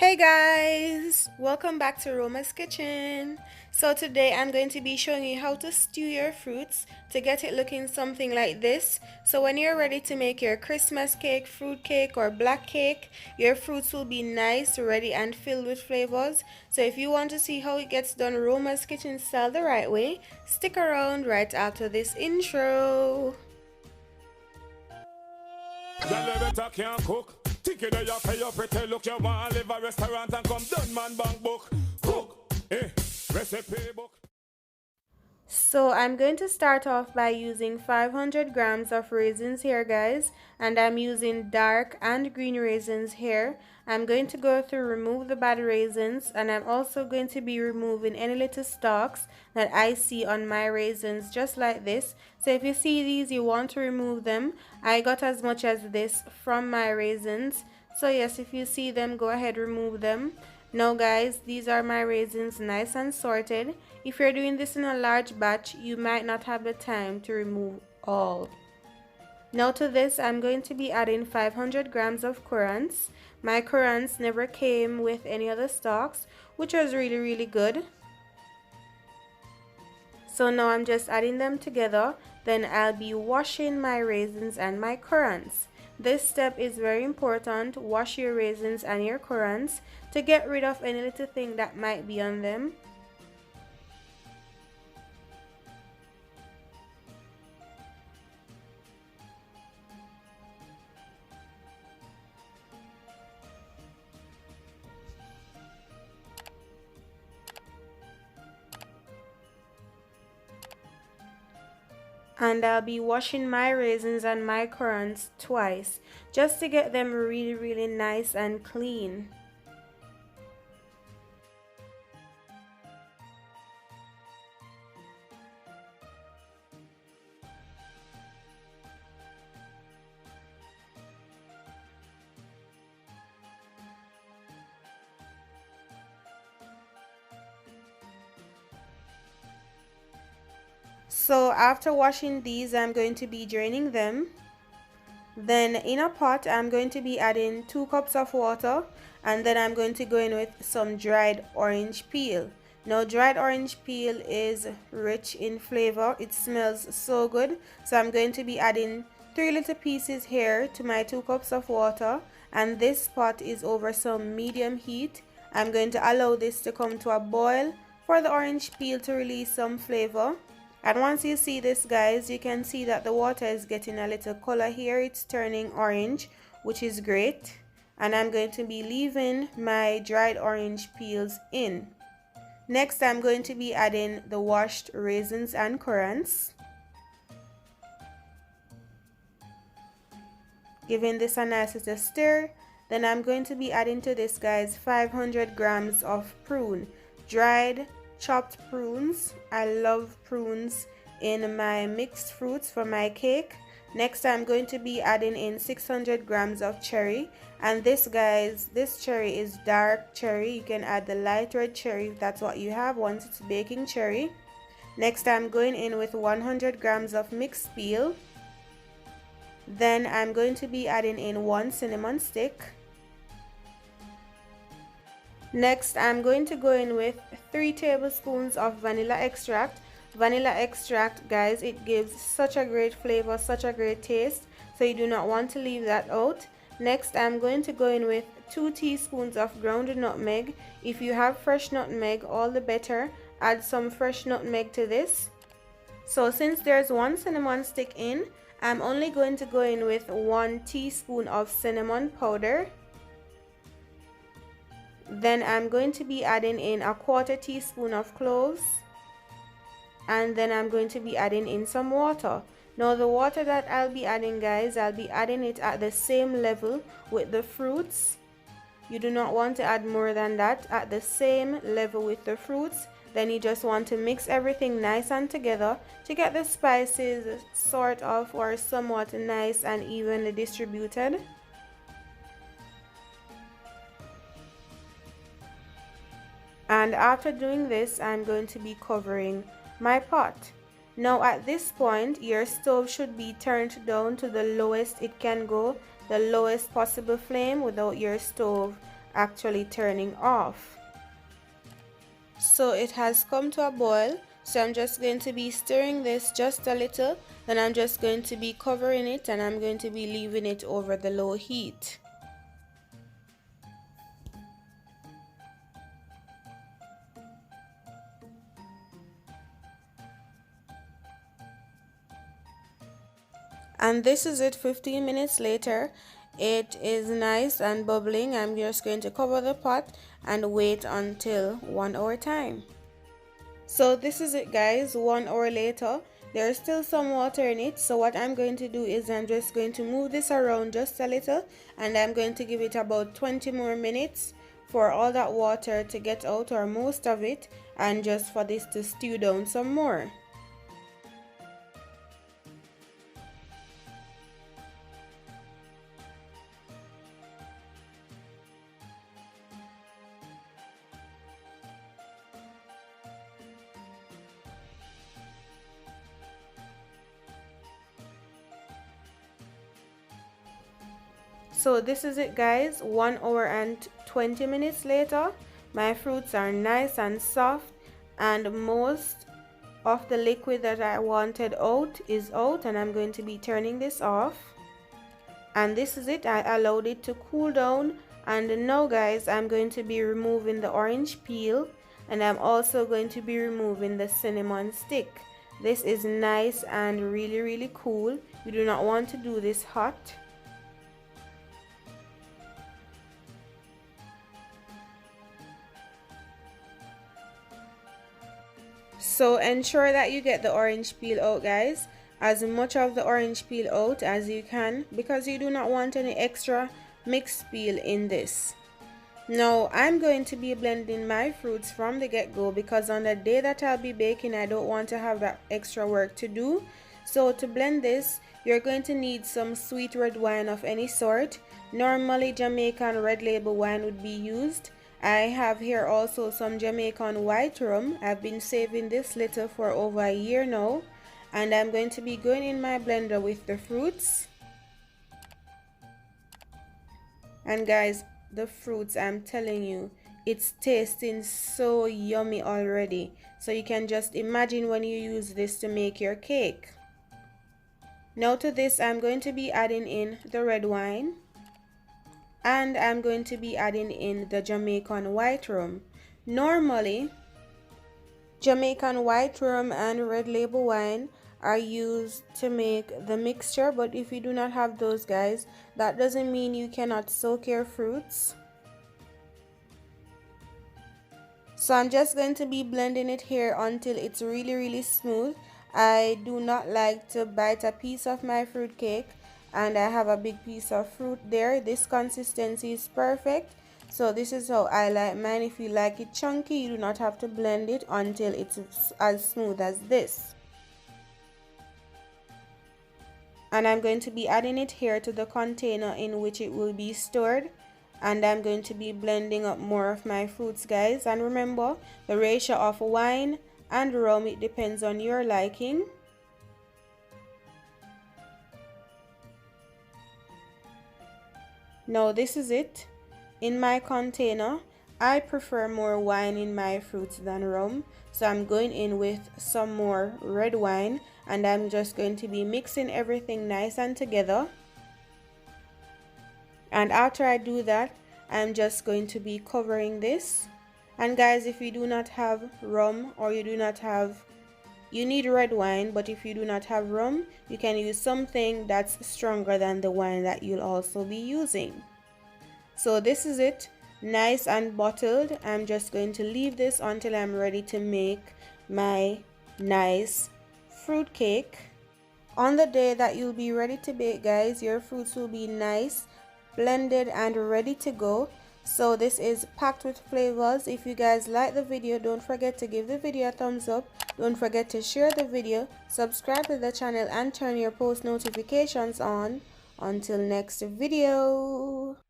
Hey guys, welcome back to Roma's Kitchen. So today I'm going to be showing you how to stew your fruits to get it looking something like this. So when you're ready to make your Christmas cake, fruit cake or black cake, your fruits will be nice, ready and filled with flavors. So if you want to see how it gets done Roma's Kitchen style the right way, stick around right after this intro. Can't cook. Think you know you pay your pretty look. You want to live a restaurant and come done man bank book. Cook, recipe book. So I'm going to start off by using 500 grams of raisins here guys, and I'm using dark and green raisins here. I'm going to go through remove the bad raisins, and I'm also going to be removing any little stalks that I see on my raisins just like this. So if you see these, you want to remove them. I got as much as this from my raisins. So yes, if you see them, go ahead, remove them. Now guys, these are my raisins, nice and sorted. If you're doing this in a large batch, you might not have the time to remove all. Now to this, I'm going to be adding 500 grams of currants. My currants never came with any other stalks, which was really good. So now I'm just adding them together. Then I'll be washing my raisins and my currants. This step is very important. Wash your raisins and your currants to get rid of any little thing that might be on them. And I'll be washing my raisins and my currants twice just to get them really nice and clean. So after washing these, I'm going to be draining them. Then in a pot, I'm going to be adding 2 cups of water, and then I'm going to go in with some dried orange peel. Now dried orange peel is rich in flavor. It smells so good. So I'm going to be adding 3 little pieces here to my 2 cups of water, and this pot is over some medium heat. I'm going to allow this to come to a boil for the orange peel to release some flavor. And once you see this guys, you can see that the water is getting a little color here. It's turning orange, which is great. And I'm going to be leaving my dried orange peels in. Next, I'm going to be adding the washed raisins and currants, giving this a nice little stir. Then I'm going to be adding to this guys 500 grams of prune, dried chopped prunes. I love prunes in my mixed fruits for my cake. Next, I'm going to be adding in 600 grams of cherry, and this guys, this cherry is dark cherry. You can add the light red cherry if that's what you have once it's baking cherry. Next, I'm going in with 100 grams of mixed peel. Then I'm going to be adding in 1 cinnamon stick. Next, I'm going to go in with 3 tablespoons of vanilla extract. Vanilla extract, guys, it gives such a great flavor, such a great taste, so you do not want to leave that out. Next, I'm going to go in with 2 teaspoons of ground nutmeg. If you have fresh nutmeg, all the better. Add some fresh nutmeg to this. So since there's 1 cinnamon stick in, I'm only going to go in with 1 teaspoon of cinnamon powder. Then I'm going to be adding in a 1/4 teaspoon of cloves, and then I'm going to be adding in some water. Now the water that I'll be adding guys, I'll be adding it at the same level with the fruits. You do not want to add more than that, at the same level with the fruits. Then you just want to mix everything nice and together to get the spices sort of or somewhat nice and evenly distributed. And after doing this, I'm going to be covering my pot. Now at this point, your stove should be turned down to the lowest it can go, the lowest possible flame without your stove actually turning off. So it has come to a boil, so I'm just going to be stirring this just a little, then I'm just going to be covering it and I'm going to be leaving it over the low heat. And this is it 15 minutes later. It is nice and bubbling. I'm just going to cover the pot and wait until 1 hour time. So this is it guys, 1 hour later. There's still some water in it, so what I'm going to do is I'm just going to move this around just a little and I'm going to give it about 20 more minutes for all that water to get out, or most of it, and just for this to stew down some more. So this is it guys, 1 hour and 20 minutes later. My fruits are nice and soft and most of the liquid that I wanted out is out, and I'm going to be turning this off. And this is it, I allowed it to cool down, and now guys I'm going to be removing the orange peel, and I'm also going to be removing the cinnamon stick. This is nice and really cool. You do not want to do this hot. So ensure that you get the orange peel out guys, as much of the orange peel out as you can, because you do not want any extra mixed peel in this. Now I'm going to be blending my fruits from the get-go, because on the day that I'll be baking I don't want to have that extra work to do. So to blend this, you're going to need some sweet red wine of any sort. Normally Jamaican red label wine would be used. I have here also some Jamaican white rum. I've been saving this little for over a year now, and I'm going to be going in my blender with the fruits. And guys, the fruits, I'm telling you, it's tasting so yummy already. So you can just imagine when you use this to make your cake. Now to this I'm going to be adding in the red wine, and I'm going to be adding in the Jamaican white rum. Normally Jamaican white rum and red label wine are used to make the mixture, but if you do not have those guys, that doesn't mean you cannot soak your fruits. So I'm just going to be blending it here until it's really smooth. I do not like to bite a piece of my fruit cake, and I have a big piece of fruit there. This consistency is perfect, so this is how I like mine. If you like it chunky, you do not have to blend it until it's as smooth as this. And I'm going to be adding it here to the container in which it will be stored, and I'm going to be blending up more of my fruits guys. And remember, the ratio of wine and rum, it depends on your liking. Now this is it. In my container, I prefer more wine in my fruits than rum, so I'm going in with some more red wine, and I'm just going to be mixing everything nice and together. And after I do that, I'm just going to be covering this. And guys, if you do not have rum, or you need red wine, but if you do not have rum, you can use something that's stronger than the wine that you'll also be using. So this is it, nice and bottled. I'm just going to leave this until I'm ready to make my nice fruit cake. On the day that you'll be ready to bake guys, your fruits will be nice, blended and ready to go. So this is packed with flavors. If you guys like the video, don't forget to give the video a thumbs up. Don't forget to share the video, subscribe to the channel, and turn your post notifications on. Until next video.